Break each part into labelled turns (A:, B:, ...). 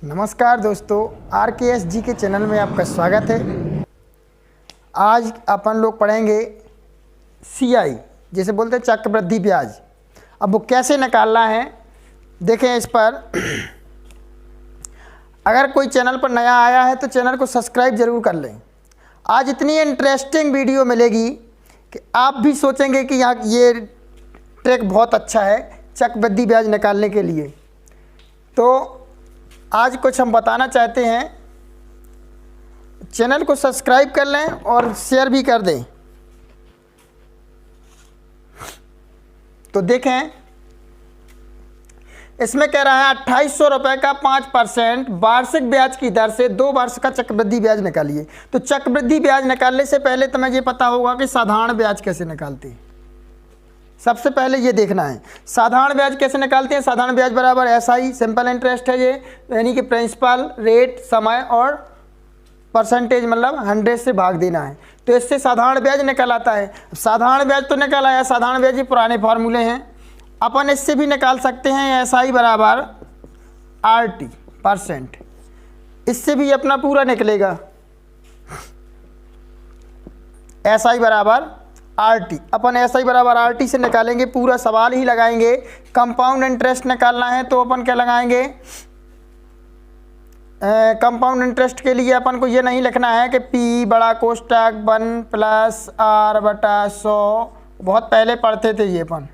A: नमस्कार दोस्तों, RKSG के चैनल में आपका स्वागत है। आज अपन लोग पढ़ेंगे CI, जैसे बोलते हैं चक्रवृद्धि ब्याज। अब वो कैसे निकालना है देखें। इस पर अगर कोई चैनल पर नया आया है तो चैनल को सब्सक्राइब ज़रूर कर लें। आज इतनी इंटरेस्टिंग वीडियो मिलेगी कि आप भी सोचेंगे कि यहाँ ये ट्रिक बहुत अच्छा है चक्रवृद्धि ब्याज निकालने के लिए। तो आज कुछ हम बताना चाहते हैं। चैनल को सब्सक्राइब कर लें और शेयर भी कर दें। तो देखें, इसमें कह रहा है 2800 रुपये का 5% वार्षिक ब्याज की दर से 2 वर्ष का चक्रवृद्धि ब्याज निकालिए। तो चक्रवृद्धि ब्याज निकालने से पहले तुम्हें ये पता होगा कि साधारण ब्याज कैसे निकालते हैं। सबसे पहले ये देखना है साधारण ब्याज कैसे निकालते हैं। साधारण ब्याज बराबर SI, सिंपल इंटरेस्ट है ये, यानी कि प्रिंसिपल, रेट, समय और परसेंटेज, मतलब 100 से भाग देना है। तो इससे साधारण ब्याज निकल आता है। साधारण ब्याज तो निकल आया। साधारण ब्याज ये पुराने फार्मूले हैं, अपन इससे भी निकाल सकते हैं। SI बराबर RT %, इससे भी अपना पूरा निकलेगा। SI बराबर RT, अपन SI बराबर RT से निकालेंगे। पूरा सवाल ही लगाएंगे। कंपाउंड इंटरेस्ट निकालना है तो अपन क्या लगाएंगे, कंपाउंड इंटरेस्ट के लिए अपन को ये नहीं लिखना है कि P बड़ा कोष्टक 1 + R/100, बहुत पहले पढ़ते थे ये अपन।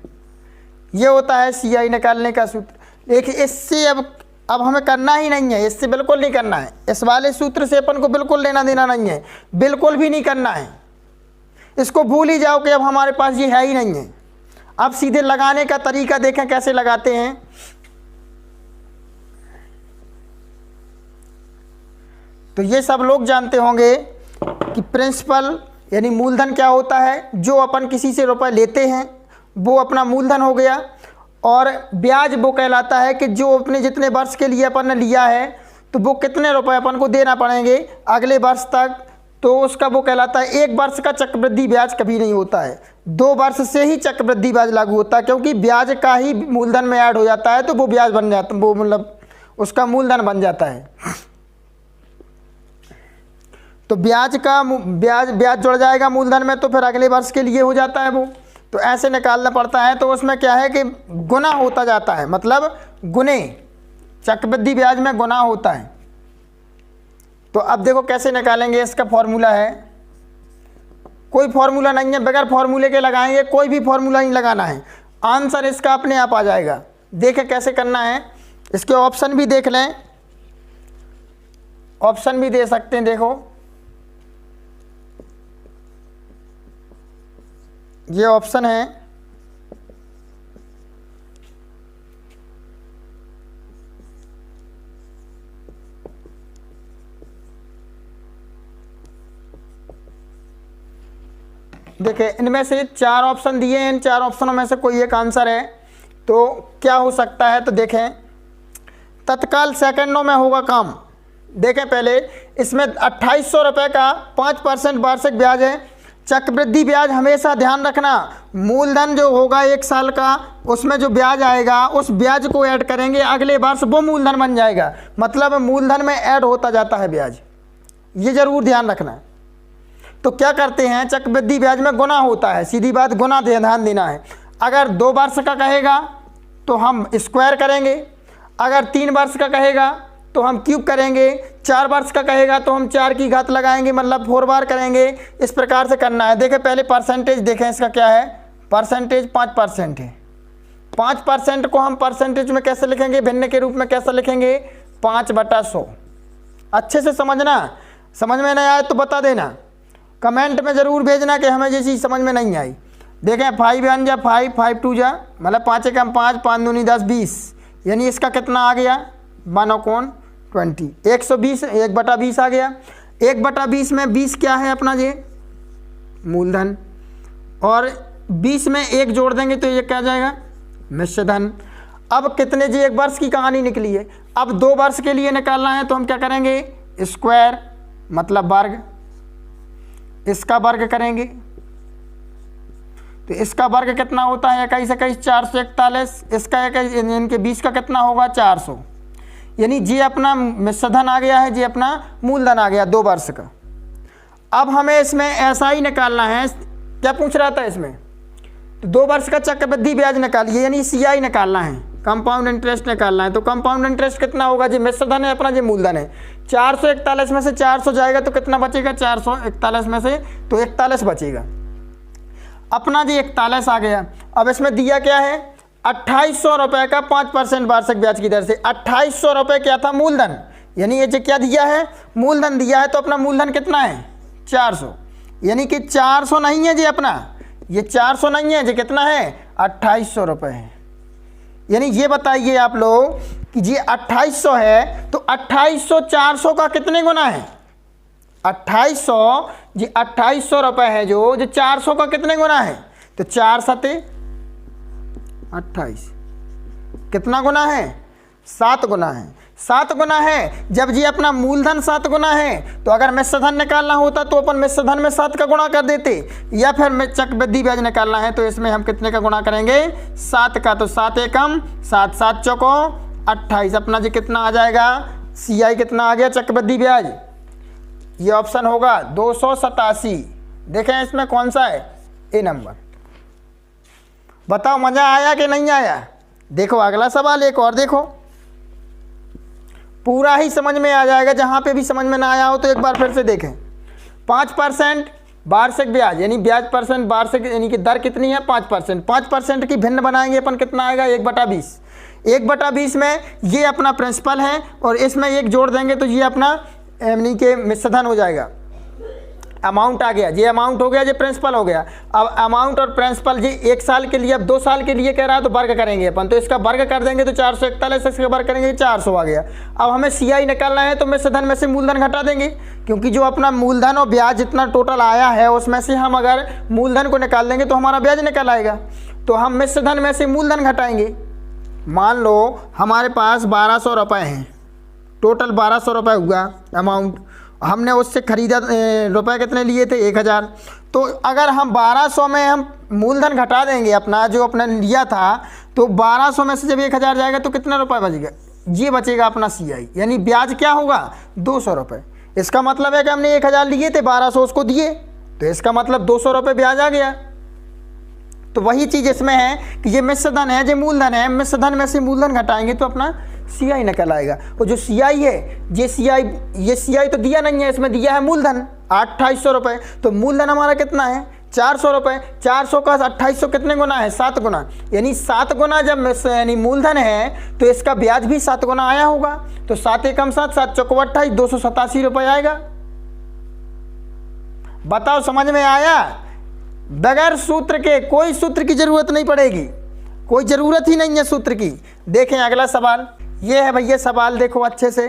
A: ये होता है CI निकालने का सूत्र। एक इससे अब हमें करना ही नहीं है, इससे बिल्कुल नहीं करना है। इस वाले सूत्र से अपन को बिल्कुल लेना देना नहीं है, बिल्कुल भी नहीं करना है। इसको भूल ही जाओ कि अब हमारे पास ये है ही नहीं है। अब सीधे लगाने का तरीका देखें कैसे लगाते हैं। तो ये सब लोग जानते होंगे कि प्रिंसिपल यानी मूलधन क्या होता है। जो अपन किसी से रुपए लेते हैं वो अपना मूलधन हो गया, और ब्याज वो कहलाता है कि जो अपने जितने वर्ष के लिए अपन ने लिया है तो वो कितने रुपए अपन को देना पड़ेंगे अगले वर्ष तक, तो उसका वो कहलाता है। 1 वर्ष का चक्रवृद्धि ब्याज कभी नहीं होता है, 2 वर्ष से ही चक्रवृद्धि ब्याज लागू होता है, क्योंकि ब्याज का ही मूलधन में ऐड हो जाता है तो वो ब्याज बन जाता है, वो मतलब उसका मूलधन बन जाता है। तो ब्याज जुड़ जाएगा मूलधन में, तो फिर अगले वर्ष के लिए हो जाता है वो। तो ऐसे निकालना पड़ता है। तो उसमें क्या है कि गुना होता जाता है, मतलब गुने, चक्रवृद्धि ब्याज में गुना होता है। तो अब देखो कैसे निकालेंगे। इसका फॉर्मूला है, कोई फॉर्मूला नहीं है, बगैर फॉर्मूले के लगाएंगे, कोई भी फॉर्मूला नहीं लगाना है। आंसर इसका अपने आप आ जाएगा। देखें कैसे करना है। इसके ऑप्शन भी देख लें, ऑप्शन भी दे सकते हैं। देखो ये ऑप्शन है, देखिए इनमें से 4 ऑप्शन दिए हैं। इन 4 ऑप्शनों में से कोई एक आंसर है। तो क्या हो सकता है, तो देखें तत्काल सेकंडों में होगा काम। देखें पहले इसमें 2800 रुपये का 5% वार्षिक ब्याज है। चक्रवृद्धि ब्याज हमेशा ध्यान रखना, मूलधन जो होगा 1 साल का, उसमें जो ब्याज आएगा उस ब्याज को ऐड करेंगे अगले वर्ष, वो मूलधन बन जाएगा। मतलब मूलधन में ऐड होता जाता है ब्याज, ये जरूर ध्यान रखना है। तो क्या करते हैं, चक्रवृद्धि ब्याज में गुना होता है, सीधी बात, गुना ध्यान देना है। अगर 2 वर्ष का कहेगा तो हम स्क्वायर करेंगे, अगर 3 वर्ष का कहेगा तो हम क्यूब करेंगे, 4 वर्ष का कहेगा तो हम 4 की घात लगाएंगे, मतलब 4 बार करेंगे। इस प्रकार से करना है। देखें पहले परसेंटेज देखें, इसका क्या है, परसेंटेज 5% है। 5% को हम परसेंटेज में कैसे लिखेंगे, भिन्न के रूप में कैसे लिखेंगे, 5/100। अच्छे से समझना, समझ में नहीं आए तो बता देना, कमेंट में ज़रूर भेजना कि हमें ये चीज़ समझ में नहीं आई। देखें 5 1 जा 5, 5 2 जा, मतलब 5 1 5, 5 2 10 20, यानी इसका कितना आ गया, 1/20, 120, 1/20 आ गया। 1/20 में 20 क्या है अपना, ये मूलधन, और 20 में 1 जोड़ देंगे तो ये क्या जाएगा, मिश्रधन। अब कितने जी 1 वर्ष की कहानी निकली है। अब 2 वर्ष के लिए निकालना है तो हम क्या करेंगे, स्क्वायर मतलब वर्ग, इसका वर्ग करेंगे। तो इसका वर्ग कितना होता है, 21 21 441, इसका 21 इनके 20 का कितना होगा 400। यानी ये अपना मिश्र धन आ गया है, ये अपना मूलधन आ गया 2 वर्ष का। अब हमें इसमें ऐसा ही निकालना है, क्या पूछ रहा था इसमें, तो 2 वर्ष का चक्रवृद्धि ब्याज निकालिए, यानी CI निकालना है, कंपाउंड इंटरेस्ट निकालना है। तो कंपाउंड इंटरेस्ट कितना होगा, जी मिश्र धन है अपना, जी मूलधन है। 441 में से 400 जाएगा तो कितना बचेगा, 441 में से तो 41 बचेगा अपना, जी 41 आ गया। अब इसमें दिया क्या है, 2800 रुपये का 5% वार्षिक ब्याज की दर से। 2800 रुपये क्या था, मूलधन, यानी ये जो क्या दिया है, मूलधन दिया है, तो अपना मूलधन कितना है, 400, यानी कि 400 नहीं है जी अपना, ये 400 नहीं है जी, कितना है, 2800 रुपये है। यानी ये बताइए आप लोग कि जी 2800 है तो 2800 400 का कितने गुना है, 2800 जी 2800 रुपये है जो 400 का कितने गुना है, तो 4 सते 28, कितना गुना है, 7 गुना है, 7 गुना है। जब जी अपना मूलधन 7 गुना है तो अगर मिश्र धन निकालना होता तो अपन मिश्र धन में 7 का गुणा कर देते, या फिर चक्रवृद्धि ब्याज निकालना है तो इसमें हम कितने का गुणा करेंगे, 7 का। तो 7 एकम 7, 7 चौको 28, अपना जी कितना आ जाएगा, CI कितना आ गया, चक्रवृद्धि ब्याज, ये ऑप्शन होगा 287। देखें इसमें कौन सा है, ए नंबर। बताओ मजा आया कि नहीं आया। देखो अगला सवाल एक और देखो, पूरा ही समझ में आ जाएगा, जहाँ पे भी समझ में ना आया हो तो एक बार फिर से देखें। 5% वार्षिक ब्याज, यानी ब्याज परसेंट वार्षिक, यानी कि दर कितनी है, 5%। 5% की भिन्न बनाएंगे अपन, कितना आएगा, 1/20। 1/20 में ये अपना प्रिंसिपल है और इसमें 1 जोड़ देंगे तो ये अपना यानी कि मिश्र धन हो जाएगा, अमाउंट आ गया, ये अमाउंट हो गया, ये प्रिंसिपल हो गया। अब अमाउंट और प्रिंसिपल जी 1 साल के लिए, अब 2 साल के लिए कह रहा है तो वर्ग करेंगे अपन, तो इसका वर्ग कर देंगे तो 441, इसका वर्ग करेंगे 400 आ गया। अब हमें CI निकालना है तो मिश्र धन में से मूलधन घटा देंगे, क्योंकि जो अपना मूलधन और ब्याज जितना टोटल आया है उसमें से हम अगर मूलधन को निकाल देंगे तो हमारा ब्याज निकल आएगा। तो हम मिश्र धन में से मूलधन घटाएंगे। मान लो हमारे पास 1200 रुपये हैं, टोटल 1200 रुपये हुआ अमाउंट, हमने उससे खरीदा, रुपए कितने लिए थे, 1000। तो अगर हम 1200 में हम मूलधन घटा देंगे अपना जो अपने लिया था, तो 1200 में से जब 1000 जाएगा तो कितना रुपए बचेगा, ये बचेगा अपना CI, यानी ब्याज क्या होगा, 200 रुपये। इसका मतलब है कि हमने 1000 लिए थे, 1200 उसको दिए, तो इसका मतलब 200 रुपये ब्याज आ गया। तो वही चीज़ इसमें है कि ये मिश्र धन है, जो मूलधन है, मिश्र धन में से मूलधन घटाएंगे तो अपना CI निकल आएगा। और जो CI है, ये CI तो दिया नहीं है, इसमें दिया है मूलधन 2800 रुपये, तो मूलधन हमारा कितना है, 400 रुपये। 400 का 2800 कितने गुना है, 7 गुना, यानी 7 गुना जब यानी मूलधन है तो इसका ब्याज भी 7 गुना आया होगा। तो 7 एकम 7, 7 चौको 28, 287 रुपये आएगा। बताओ समझ में आया। बगैर सूत्र के, कोई सूत्र की जरूरत नहीं पड़ेगी, कोई ज़रूरत ही नहीं है सूत्र की। देखें अगला सवाल, ये है भैया सवाल, देखो अच्छे से।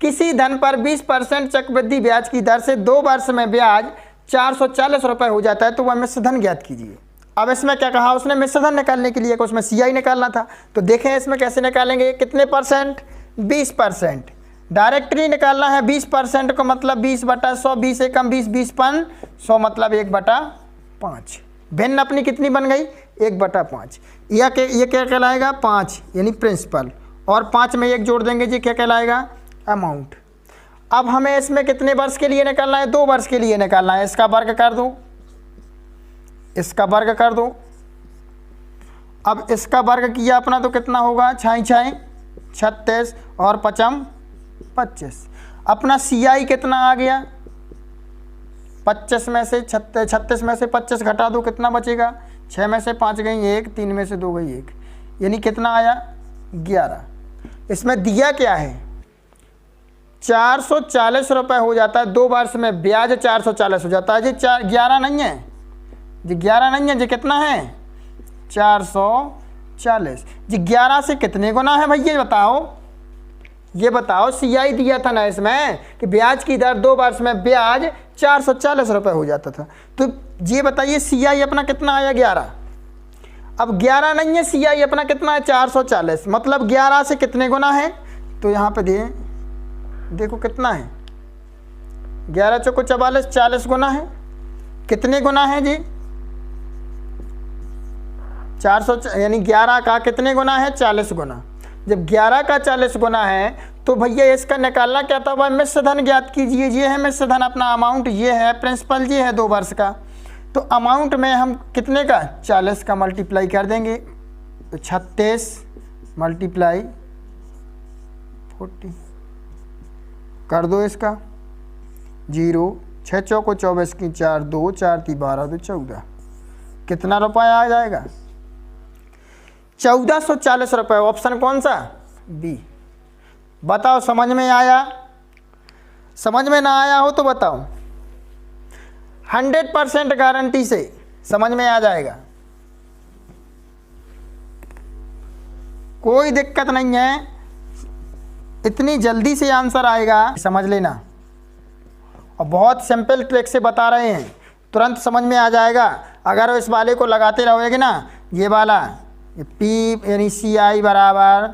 A: किसी धन पर 20% चक्रवृद्धि ब्याज की दर से 2 वर्ष में ब्याज 440 रुपये हो जाता है, तो वह मिश्र धन ज्ञात कीजिए। अब इसमें क्या कहा उसने, मिश्र धन निकालने के लिए उसमें CI निकालना था। तो देखें इसमें कैसे निकालेंगे, कितने %, 20%। डायरेक्टली निकालना है 20% को, मतलब 20/100, 20 एकम 20, 20 पन 100, मतलब 1/5। भिन्न अपनी कितनी बन गई, 1/5। ये क्या कहलाएगा, 5, यानी प्रिंसिपल, और 5 में 1 जोड़ देंगे जी, क्या कहलाएगा, अमाउंट। अब हमें इसमें कितने वर्ष के लिए निकालना है, 2 वर्ष के लिए निकालना है। इसका वर्ग कर दो, इसका वर्ग कर दो। अब इसका वर्ग किया अपना तो कितना होगा, 6 6 36 और 5 25। अपना CI कितना आ गया, 25 में से 36 में से 25 घटा दो, कितना बचेगा, 6 में से 5 गई 1, 3 में से 2 गई 1, यानी कितना आया, 11। इसमें दिया क्या है, 440 रुपये हो जाता है 2 वर्ष में, ब्याज 440 हो जाता है जी। 11 नहीं है जी, 11 नहीं है जी, कितना है, 440 जी। 11 से कितने गुना है भैया बताओ, ये बताओ। CI दिया था ना इसमें कि ब्याज की दर 2 वर्ष में ब्याज 440 रुपये हो जाता था, तो ये बताइए CI अपना कितना आया, 11। अब 11 नहीं है, CI अपना कितना है, 440, मतलब 11 से कितने गुना है, तो यहाँ पे देखो कितना है, 11 चौको 44, 40 गुना है। कितने गुना है जी, 400, यानी 11 का कितने गुना है, 40 गुना। जब 11 का 40 गुना है तो भैया इसका निकालना क्या था, वह मिश्र धन ज्ञात कीजिए। ये है मिश्र धन अपना अमाउंट, ये है प्रिंसिपल, ये है 2 वर्ष का। तो अमाउंट में हम कितने का 40 का मल्टीप्लाई कर देंगे, तो 36 मल्टीप्लाई 40 कर दो इसका 0, 6 चौको 24 की 4, 2 4 × 12 तो 14। कितना रुपया आ जाएगा, 1440 रुपये। ऑप्शन कौन सा, बी। बताओ समझ में आया, समझ में ना आया हो तो बताओ। 100% गारंटी से समझ में आ जाएगा, कोई दिक्कत नहीं है, इतनी जल्दी से आंसर आएगा, समझ लेना। और बहुत सिंपल ट्रिक से बता रहे हैं, तुरंत समझ में आ जाएगा। अगर इस वाले को लगाते रहोगे ना, ये वाला, ये पी यानी CI बराबर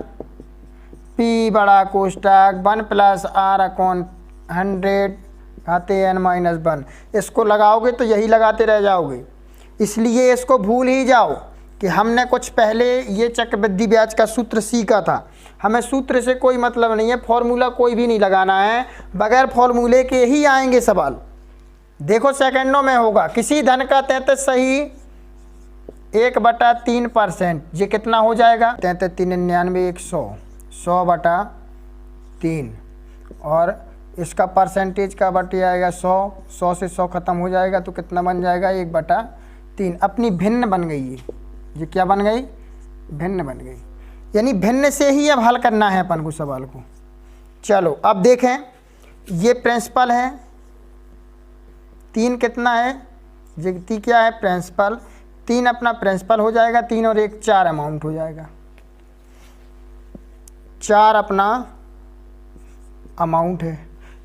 A: P बड़ा कोष्टक 1 + R/100 घाते n-1, इसको लगाओगे तो यही लगाते रह जाओगे। इसलिए इसको भूल ही जाओ कि हमने कुछ पहले ये चक्रवृद्धि ब्याज का सूत्र सीखा था। हमें सूत्र से कोई मतलब नहीं है, फॉर्मूला कोई भी नहीं लगाना है, बगैर फॉर्मूले के ही आएंगे सवाल। देखो सेकंडों में होगा, किसी धन का 33 सही 1/3%, ये कितना हो जाएगा 33 99 100 100/3, और इसका परसेंटेज का बटे आएगा 100 से 100 ख़त्म हो जाएगा तो कितना बन जाएगा 1/3। अपनी भिन्न बन गई ये क्या बन गई, भिन्न बन गई। यानी भिन्न से ही अब हल करना है अपन को सवाल को। चलो अब देखें, ये प्रिंसिपल है, 3 कितना है, जिगती क्या है प्रिंसिपल, 3 अपना प्रिंसिपल हो जाएगा, 3 और 1 4 अमाउंट हो जाएगा, 4 अपना अमाउंट है।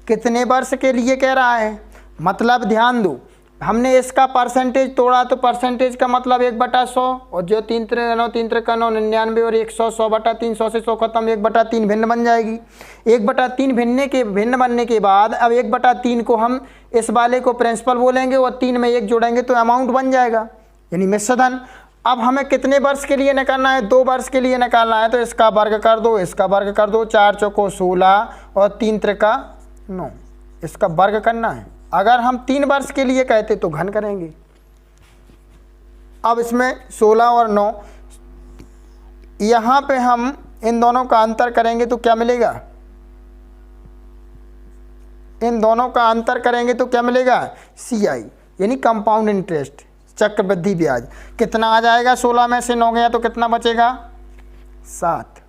A: कितने वर्ष के लिए कह रहा है, मतलब ध्यान दो, हमने इसका परसेंटेज तोड़ा तो परसेंटेज का मतलब 1/100, और जो 3 × 9 3 × 9 99 और 100 100/3 100 से 100 खत्म, 1/3 भिन्न बन जाएगी। 1/3 भिन्न बनने के बाद अब 1/3 को हम इस वाले को प्रिंसिपल बोलेंगे और 3 में 1 जोड़ेंगे तो अमाउंट बन जाएगा, यानी मिश्र धन। अब हमें कितने वर्ष के लिए निकालना है, 2 वर्ष के लिए निकालना है, तो इसका वर्ग कर दो, इसका वर्ग कर दो, 4 चौको 16 और 3 त्रिका 9, इसका वर्ग करना है। अगर हम 3 वर्ष के लिए कहते तो घन करेंगे। अब इसमें 16 और 9, यहाँ पे हम इन दोनों का अंतर करेंगे तो क्या मिलेगा, इन दोनों का अंतर करेंगे तो क्या मिलेगा CI, यानी कंपाउंड इंटरेस्ट, चक्रवृद्धि ब्याज। कितना आ जाएगा, 16 में से 9 गया तो कितना बचेगा 7।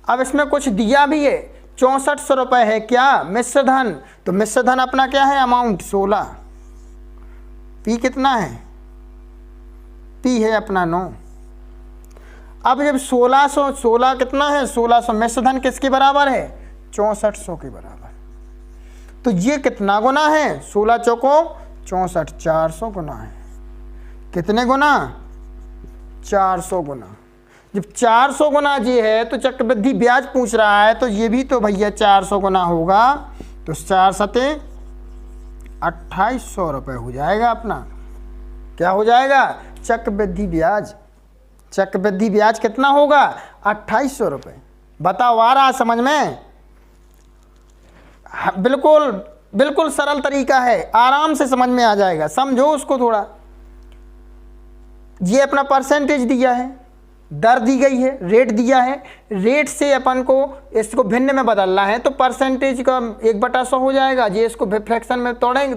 A: अब इसमें कुछ दिया भी है, 6400 रुपये है क्या मिश्र धन, तो मिश्र धन अपना क्या है अमाउंट 16, P कितना है, P है अपना 9। अब जब 1600 कितना है 1600, मिश्र धन किसके बराबर है 6400 के बराबर, तो ये कितना गुना है 16 चौको 64, 400 गुना है। कितने गुना 400 गुना। जब 400 गुना ये है तो चक्रवृद्धि ब्याज पूछ रहा है, तो ये भी तो भैया 400 गुना होगा, तो 4 सते 2800 रुपये हो जाएगा अपना। क्या हो जाएगा चक्रवृद्धि ब्याज, चक्रवृद्धि ब्याज कितना होगा 2800 रुपये। बताओ आ रहा समझ में, बिल्कुल बिल्कुल सरल तरीका है, आराम से समझ में आ जाएगा, समझो उसको थोड़ा। ये अपना परसेंटेज दिया है, दर दी गई है, रेट दिया है, रेट से अपन को इसको भिन्न में बदलना है तो परसेंटेज का 1/100 हो जाएगा। ये इसको फ्रैक्शन में तोड़ेंगे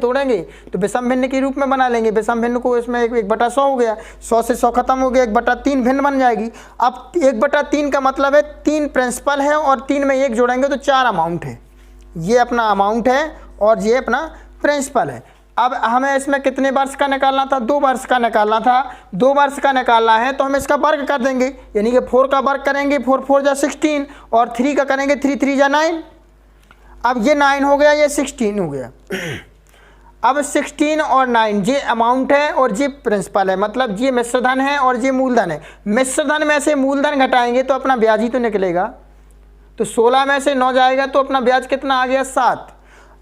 A: तो विषम भिन्न के रूप में बना लेंगे, विषम भिन्न को इसमें 1/100 हो गया, 100 से 100 खत्म हो गया, 1/3 भिन्न बन जाएगी। अब 1/3 का मतलब है 3 प्रिंसिपल है और 3 में 1 जोड़ेंगे तो 4 अमाउंट है। ये अपना अमाउंट है और ये अपना प्रिंसिपल है। अब हमें इसमें कितने वर्ष का निकालना था, 2 वर्ष का निकालना था। 2 वर्ष का निकालना है तो हम इसका वर्ग कर देंगे, यानी कि 4 का वर्ग करेंगे, 4 4 जा 16 और 3 का करेंगे, 3 3 जा 9। अब ये 9 हो गया, ये 16 हो गया। अब 16 और 9 ये अमाउंट है और ये प्रिंसिपल है, मतलब ये मिश्र धन है और ये मूलधन है। मिश्र धन में से मूलधन घटाएंगे तो अपना ब्याज ही तो निकलेगा, तो 16 में से 9 जाएगा तो अपना ब्याज कितना आ गया 7।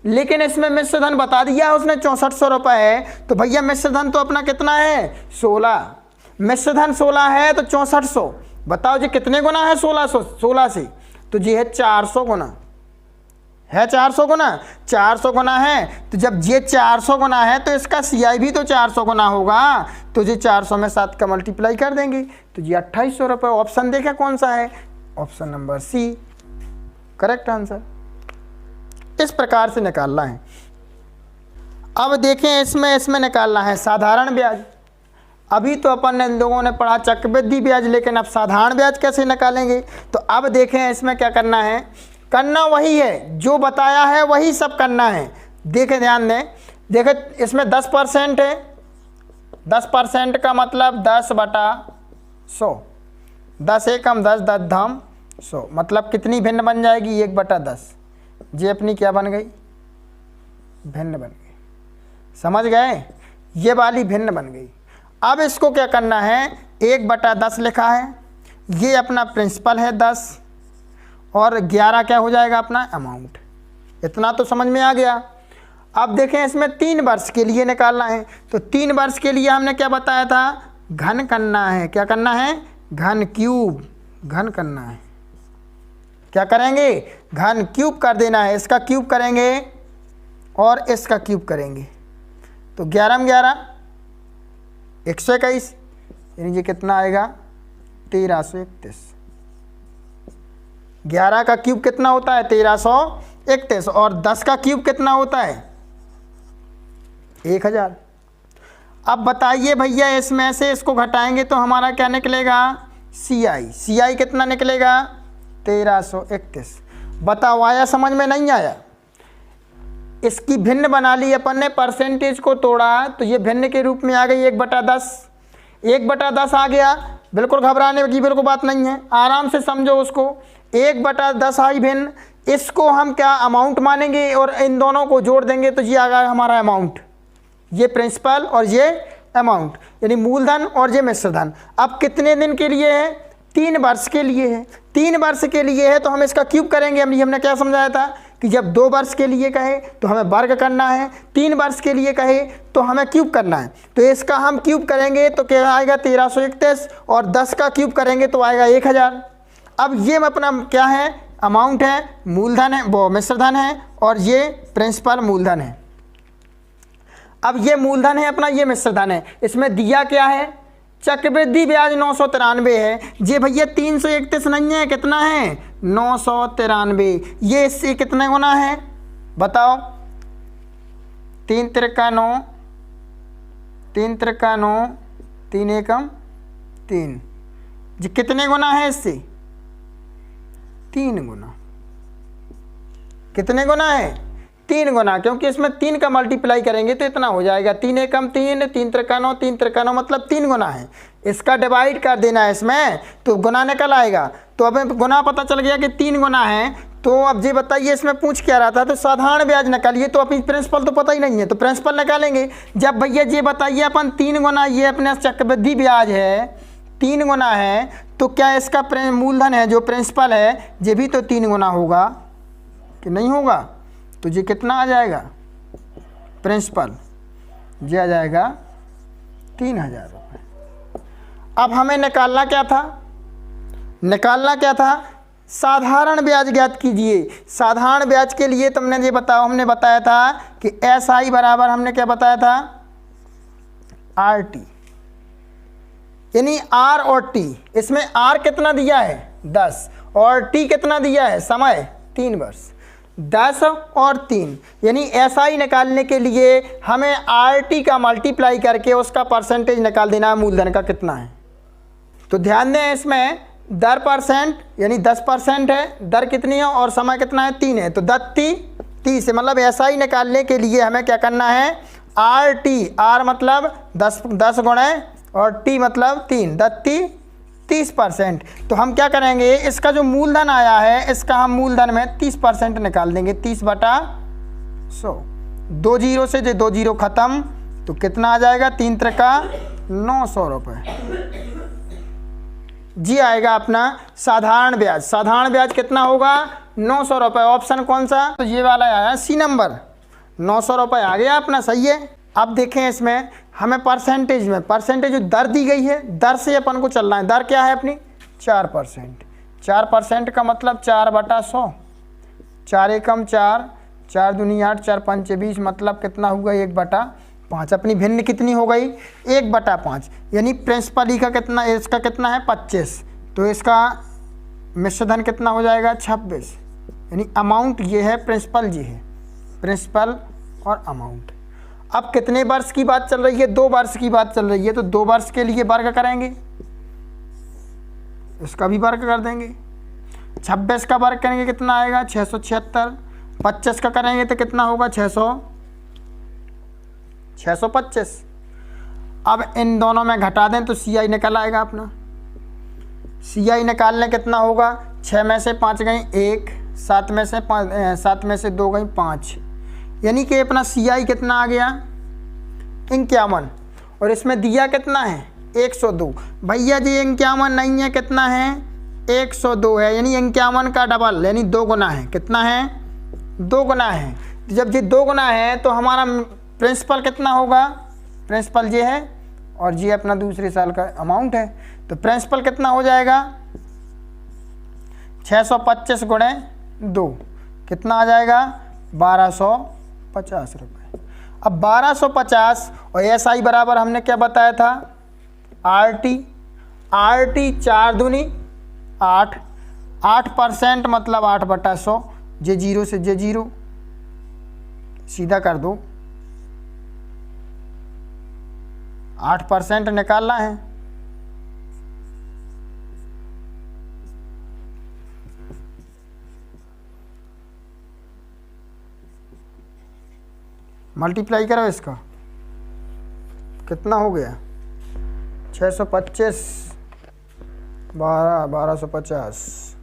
A: लेकिन इसमें मिश्र धन बता दिया उसने 6400 रुपये है, तो भैया मिश्र धन तो अपना कितना है 16, मिश्र धन 16 है तो 6400, बताओ जी कितने गुना है 16 से, तो जी है 400 गुना, है 400 गुना, 400 गुना है। तो जब ये 400 गुना है तो इसका CI भी तो 400 गुना होगा, तो जी 400 में 7 का मल्टीप्लाई कर देंगे, तो जी 2800 रुपये। ऑप्शन देखा कौन सा है, option number C correct answer. इस प्रकार से निकालना है। अब देखें इसमें निकालना है साधारण ब्याज। अभी तो अपन ने इन लोगों ने पढ़ा चक्रवृद्धि ब्याज, लेकिन अब साधारण ब्याज कैसे निकालेंगे। तो अब देखें इसमें क्या करना है, करना वही है जो बताया है, वही सब करना है। देखें ध्यान दें, देखें इसमें 10% है, 10% का मतलब 10/100, 10 एकम 10, 10 धाम 100, मतलब कितनी भिन्न बन जाएगी 1/10। ये अपनी क्या बन गई, भिन्न बन गई, समझ गए, ये वाली भिन्न बन गई। अब इसको क्या करना है, 1/10 लिखा है, ये अपना प्रिंसिपल है 10, और 11 क्या हो जाएगा अपना अमाउंट। इतना तो समझ में आ गया। अब देखें इसमें 3 वर्ष के लिए निकालना है, तो 3 वर्ष के लिए हमने क्या बताया था, घन करना है। क्या करना है, घन क्यूब, घन करना है। क्या करेंगे, घन क्यूब कर देना है। इसका क्यूब करेंगे और इसका क्यूब करेंगे, तो 11 में 11 121, यानी ये कितना आएगा 1331। 11 का क्यूब कितना होता है 1331, और 10 का क्यूब कितना होता है 1000। अब बताइए भैया, इसमें से इसको घटाएंगे तो हमारा क्या निकलेगा, CI कितना निकलेगा 1331। बताओ आया समझ में, नहीं आया। इसकी भिन्न बना ली अपन ने, परसेंटेज को तोड़ा तो ये भिन्न के रूप में आ गई 1/10, 1/10 आ गया। बिल्कुल घबराने की बिल्कुल बात नहीं है, आराम से समझो उसको। 1/10 आई भिन्न, इसको हम क्या अमाउंट मानेंगे और इन दोनों को जोड़ देंगे तो ये आ गया हमारा अमाउंट, ये प्रिंसिपल और ये अमाउंट, यानी मूलधन और ये मिश्रधन। अब कितने दिन के लिए है, 3 वर्ष के लिए है। 3 वर्ष के लिए है तो हम इसका क्यूब करेंगे। हमने क्या समझाया था कि जब 2 वर्ष के लिए कहे तो हमें वर्ग करना है, 3 वर्ष के लिए कहे तो हमें क्यूब करना है। तो इसका हम क्यूब करेंगे तो क्या आएगा 1331, और 10 का क्यूब करेंगे तो आएगा 1000। अब ये अपना क्या है, अमाउंट है, मूलधन है, वो मिश्रधन है, और ये प्रिंसिपल मूलधन है। अब ये मूलधन है अपना, ये मिश्रधन है। इसमें दिया क्या है, चक्रवृद्धि ब्याज 993 है। ये भैया 331 नहीं है, कितना है 993। ये इससे कितने गुना है बताओ, 3 त्रिका 9, 3 त्रिका 9, 3 एकम 3। जी कितने गुना है इससे, 3 गुना। कितने गुना है, 3 गुना, क्योंकि इसमें 3 का मल्टीप्लाई करेंगे तो इतना हो जाएगा, 3 एकम 3, 3 त्रिका 9, 3 त्रिका 9 मतलब 3 गुना है। इसका डिवाइड कर देना है इसमें तो गुना निकल आएगा। तो अब गुना पता चल गया कि 3 गुना है। तो अब ये बताइए इसमें पूछ क्या रहा था, तो साधारण ब्याज निकालिए। तो अपनी प्रिंसिपल तो पता ही नहीं है, तो प्रिंसिपल निकालेंगे। जब भैया ये बताइए अपन 3 गुना, ये अपने चक्रवृद्धि ब्याज है 3 गुना है, तो क्या इसका मूलधन है जो प्रिंसिपल है ये भी तो 3 गुना होगा कि नहीं होगा। तो ये कितना आ जाएगा प्रिंसिपल, ये आ जाएगा 3000 रुपये। अब हमें निकालना क्या था, निकालना क्या था, साधारण ब्याज ज्ञात कीजिए। साधारण ब्याज के लिए तुमने ये बताओ, हमने बताया था कि SI बराबर, हमने क्या बताया था RT, यानी R और T। इसमें R कितना दिया है 10, और T कितना दिया है समय 3 वर्ष। 10 और 3, यानी SI निकालने के लिए हमें RT का मल्टीप्लाई करके उसका परसेंटेज निकाल देना है, मूलधन का कितना है। तो ध्यान दें इसमें दर परसेंट यानी 10% है, दर कितनी है और समय कितना है 3 है, तो 30 से मतलब SI निकालने के लिए हमें क्या करना है RT, R मतलब 10 गुणे और T मतलब 3, 30%। तो हम क्या करेंगे, इसका जो मूलधन आया है इसका हम मूलधन में 30% निकाल देंगे, 30/100। 2 जीरो से जो 2 जीरो खत्म, तो कितना आ जाएगा 3 त्रिका 900 रुपये। जी आएगा अपना साधारण ब्याज। साधारण ब्याज कितना होगा 900 रुपये। ऑप्शन कौन सा, तो ये वाला आया C नंबर, 900 रुपये आ गया अपना, सही है। अब देखें इसमें हमें परसेंटेज में, परसेंटेज जो दर दी गई है, दर से अपन को चलना है। दर क्या है अपनी 4%। 4% का मतलब 4/100, 4 एकम 4, 4 दूनी 8, 4 पंचे 20, मतलब कितना हुआ 1/5। अपनी भिन्न कितनी हो गई 1/5, यानी प्रिंसिपल ई का कितना, इसका कितना है 25, तो इसका मिश्र धन कितना हो जाएगा 26, यानी अमाउंट ये है, प्रिंसिपल जी है, प्रिंसिपल और अमाउंट। अब कितने वर्ष की बात चल रही है, 2 वर्ष की बात चल रही है, तो 2 वर्ष के लिए वर्ग करेंगे, इसका भी वर्ग कर देंगे। 26 का वर्ग करेंगे कितना आएगा 676, 25 का करेंगे तो कितना होगा 625। अब इन दोनों में घटा दें तो CI निकल आएगा अपना। CI निकालने कितना होगा, 6 में से 5 गई 1, 7 में से 2 गई 5, यानी कि अपना CI कितना आ गया 51, और इसमें दिया कितना है 102। भैया जी 51 नहीं है, कितना है 102 है, यानी 51 का डबल, यानी 2 गुना है। कितना है 2 गुना है। जब ये 2 गुना है तो हमारा प्रिंसिपल कितना होगा, प्रिंसिपल ये है और ये अपना दूसरे साल का अमाउंट है, तो प्रिंसिपल कितना हो जाएगा 625 गुणे 2, कितना आ जाएगा 1250 रुपये। अब 1250 और SI बराबर हमने क्या बताया था RT 4 दूनी 8, 8% मतलब 8/100, जे 0 से जे 0 सीधा कर दो, 8% निकालना है। मल्टीप्लाई करो इसका, कितना हो गया 625 1250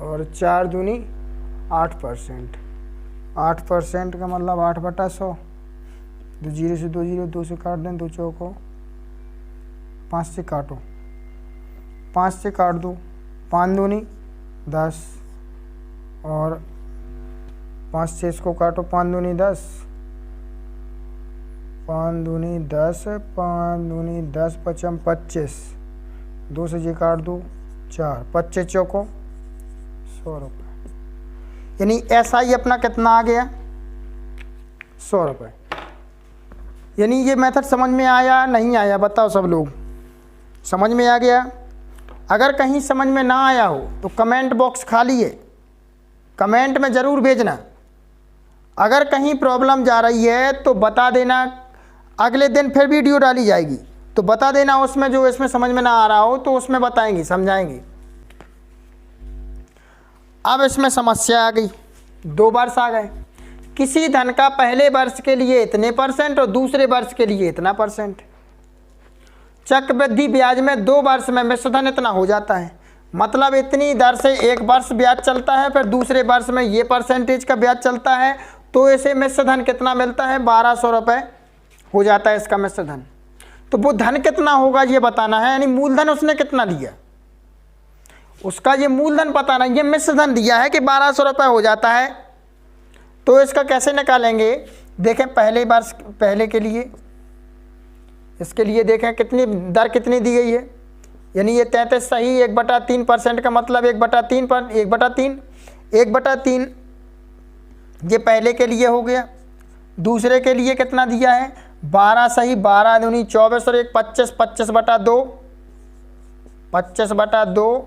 A: और 4 दूनी 8%, 8% का मतलब 8/100, 2 0 से 2 0, 2 से काट दें, 2 चौको 5 से काटो, 5 से काट दो, 5 दूनी 10 और 5 से इसको काटो, 5 दूनी 10, 5 दूनी 10, 5 दूनी 10, 5 25, 2 से ये काट दो 4, 25 चौको 100 रुपये, यानी SI अपना कितना आ गया 100 रुपये। यानी ये मेथड समझ में आया नहीं आया, बताओ सब लोग, समझ में आ गया? अगर कहीं समझ में ना आया हो तो कमेंट बॉक्स खाली है, कमेंट में ज़रूर भेजना। अगर कहीं प्रॉब्लम जा रही है तो बता देना, अगले दिन फिर वीडियो डाली जाएगी तो बता देना, उसमें जो इसमें समझ में ना आ रहा हो तो उसमें बताएंगे, समझाएंगे। अब इसमें समस्या आ गई, 2 वर्ष आ गए, किसी धन का पहले वर्ष के लिए इतने % और दूसरे वर्ष के लिए इतना %। चक्रवृद्धि ब्याज में 2 वर्ष में मिश्र धन इतना हो जाता है, मतलब इतनी दर से 1 वर्ष ब्याज चलता है, फिर दूसरे वर्ष में ये % का ब्याज चलता है, तो इसे मिश्र धन कितना मिलता है 1200 रुपये हो जाता है इसका मिश्र धन। तो वो धन कितना होगा ये बताना है, यानी मूलधन उसने कितना लिया उसका ये मूलधन पता नहीं, ये मिश्र धन दिया है कि 1200 रुपये हो जाता है। तो इसका कैसे निकालेंगे, देखें पहले वर्ष पहले के लिए, इसके लिए देखें कितनी दर कितनी दी गई है, यानी ये 33 सही 1/3% का मतलब 1/3 पर 1/3 ये पहले के लिए हो गया। दूसरे के लिए कितना दिया है 12 सही, 12 दूनी 24 और 1 25, 25/2, 25/2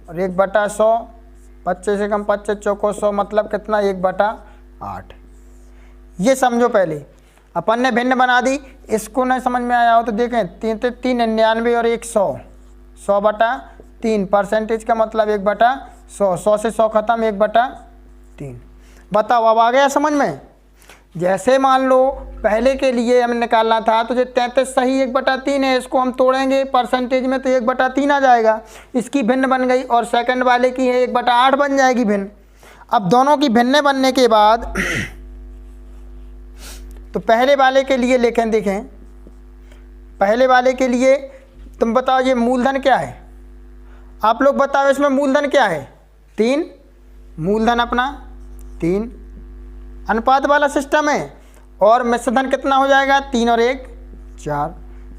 A: और 1/100, 25 से कम 25 चौको 100, मतलब कितना 1/8। ये समझो पहले अपन ने भिन्न बना दी, इसको नहीं समझ में आया हो तो देखें 399 और 100, 100/3 % का मतलब 1/100, 100 से 100 खत्म 1/3। बताओ अब आ गया समझ में? जैसे मान लो पहले के लिए हमें निकालना था तो जो 33 सही 1/3 है, इसको हम तोड़ेंगे % में तो 1/3 आ जाएगा, इसकी भिन्न बन गई, और सेकंड वाले की है 1/8 बन जाएगी भिन्न। अब दोनों की भिन्न बनने के बाद तो पहले वाले के लिए लिखें, देखें पहले वाले के लिए तुम बताओ ये मूलधन क्या है, आप लोग बताओ इसमें मूलधन क्या है 3, मूलधन अपना 3 अनुपात वाला सिस्टम है, और मिश्र धन कितना हो जाएगा 3 और 1 4।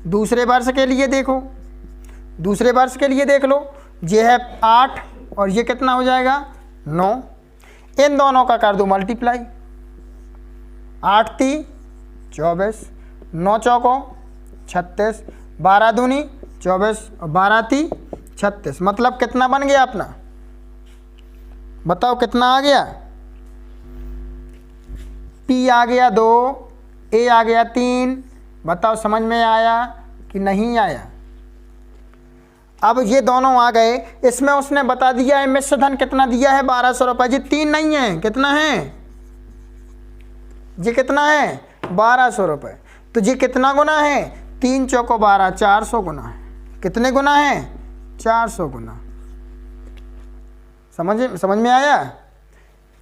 A: दूसरे वर्ष के लिए देखो, दूसरे वर्ष के लिए देख लो, ये है 8 और ये कितना हो जाएगा 9। इन दोनों का कर दो मल्टीप्लाई, 8 × 24, 9 चौको 36, 12 दूनी 24 और 12 × 36, मतलब कितना बन गया अपना, बताओ कितना आ गया। P आ गया 2, A आ गया 3, बताओ समझ में आया कि नहीं आया। अब ये दोनों आ गए, इसमें उसने बता दिया है मिश्र धन कितना दिया है 1200 रुपये। जी 3 नहीं है, कितना है जी, कितना है 1200 रुपये। तो जी कितना गुना है, 3 चौको 12, 400 गुना है। कितने गुना है, 400 गुना। समझ में आया,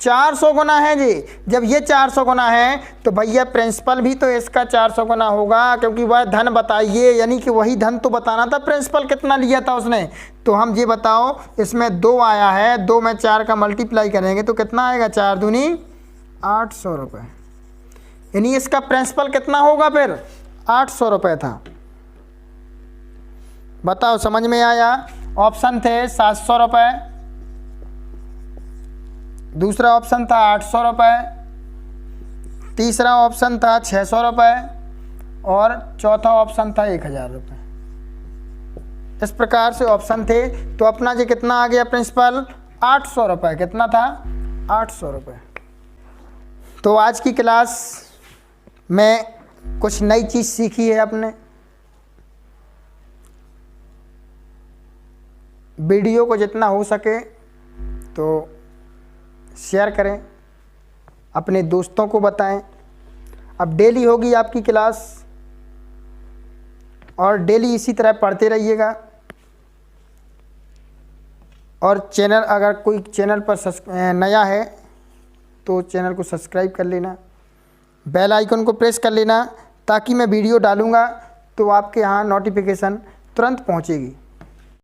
A: 400 गुना है जी। जब ये 400 गुना है तो भैया प्रिंसिपल भी तो इसका 400 गुना होगा, क्योंकि वह धन बताइए, यानी कि वही धन तो बताना था। प्रिंसिपल कितना लिया था उसने, तो हम ये बताओ इसमें 2 आया है, 2 में 4 का मल्टीप्लाई करेंगे तो कितना आएगा, 4 दूनी 800 रुपये। यानी इसका प्रिंसिपल कितना होगा फिर, 800 रुपये था। बताओ समझ में आया। ऑप्शन थे 700 रुपये, दूसरा ऑप्शन था 800 रुपये, तीसरा ऑप्शन था 600 रुपये और चौथा ऑप्शन था 1000 रुपये। इस प्रकार से ऑप्शन थे। तो अपना जी कितना आ गया प्रिंसिपल, 800 रुपये। कितना था, 800 रुपये। तो आज की क्लास में कुछ नई चीज़ सीखी है आपने। वीडियो को जितना हो सके तो शेयर करें, अपने दोस्तों को बताएं। अब डेली होगी आपकी क्लास और डेली इसी तरह पढ़ते रहिएगा। और चैनल, अगर कोई चैनल पर नया है तो चैनल को सब्सक्राइब कर लेना, बेल आइकन को प्रेस कर लेना, ताकि मैं वीडियो डालूँगा तो आपके यहाँ नोटिफिकेशन तुरंत पहुँचेगी।